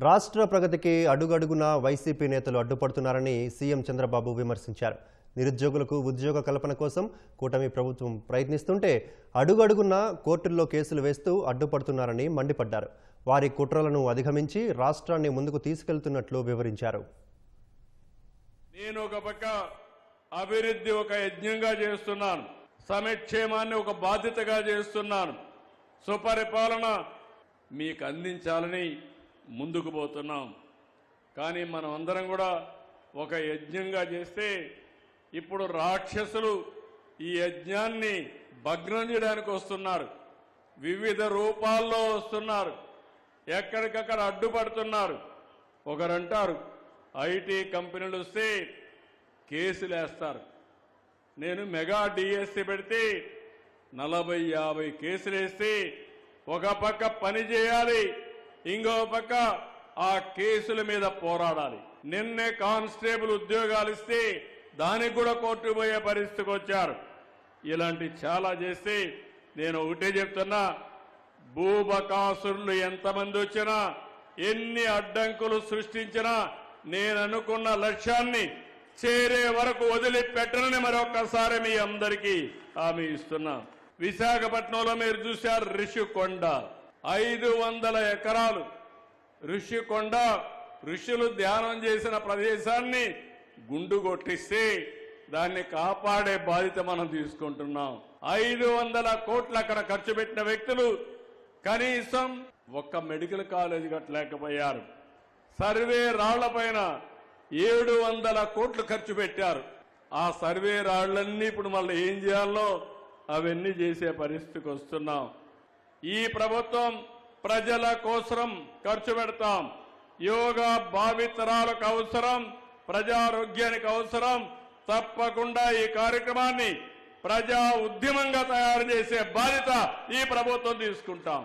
రాష్ట్ర ప్రగతికి అడుగడుగునా వైసీపీ నేతలు అడ్డుపడుతున్నారని సీఎం చంద్రబాబు విమర్శించారు. నిరుద్యోగులకు ఉద్యోగ కల్పన కోసం కూటమి ప్రభుత్వం ప్రయత్నిస్తుంటే అడుగడుగునా కోర్టుల్లో కేసులు వేస్తూ అడ్డుపడుతున్నారని మండిపడ్డారు. వారి కుట్రలను అధిగమించి రాష్ట్రాన్ని ముందుకు తీసుకెళ్తున్నట్లు వివరించారు. నేను ఒక పక్క అభివృద్ధి ఒక యజ్ఞంగా చేస్తున్నాను, సంక్షేమాన్ని ఒక బాధ్యతగా చేస్తున్నాను, సుపరిపాలన మీకు అందించాలని ముందుకు పోతున్నాం. కానీ మనం అందరం కూడా ఒక యజ్ఞంగా చేస్తే ఇప్పుడు రాక్షసులు ఈ యజ్ఞాన్ని భగ్నం చేయడానికి వస్తున్నారు. వివిధ రూపాల్లో వస్తున్నారు, ఎక్కడికక్కడ అడ్డుపడుతున్నారు. ఒకరంటారు ఐటీ కంపెనీలు వస్తే కేసులు వేస్తారు. నేను మెగా డిఎస్సి పెడితే 40-50 కేసులు వేస్తే ఒక పక్క పని చేయాలి, ఇంకో పక్క ఆ కేసుల మీద పోరాడాలి. నిన్నే కానిస్టేబుల్ ఉద్యోగాలు ఇస్తే దానికి కూడా కోర్టు పోయే పరిస్థితికి వచ్చారు. ఇలాంటి చాలా చేస్తే నేను ఒకటే చెప్తున్నా, భూబకాసురులు ఎంతమంది వచ్చినా ఎన్ని అడ్డంకులు సృష్టించినా నేను అనుకున్న లక్ష్యాన్ని చేరే వరకు వదిలిపెట్టనని మరొక్కసారి మీ అందరికీ హామీ ఇస్తున్నా. విశాఖపట్నంలో మీరు చూశారు ఋషికొండ, 500 ఎకరాలు ఋషికొండ. ఋషులు ధ్యానం చేసిన ప్రదేశాన్ని గుండు కొట్టిస్తే దాన్ని కాపాడే బాధ్యత మనం తీసుకుంటున్నాం. 500 కోట్లు అక్కడ ఖర్చు పెట్టిన వ్యక్తులు కనీసం ఒక్క మెడికల్ కాలేజ్ కట్టలేకపోయారు. సర్వే రాళ్లపైన 700 కోట్లు ఖర్చు పెట్టారు. ఆ సర్వే రాళ్లన్నీ ఇప్పుడు మళ్ళీ ఏం చేయాలో అవన్నీ చేసే పరిస్థితికి వస్తున్నాం. ఈ ప్రభుత్వం ప్రజల కోసం ఖర్చు పెడతాం. యోగా భావితరాలకు అవసరం, ప్రజారోగ్యానికి అవసరం. తప్పకుండా ఈ కార్యక్రమాన్ని ప్రజా ఉద్యమంగా తయారు చేసే బాధ్యత ఈ ప్రభుత్వం తీసుకుంటాం.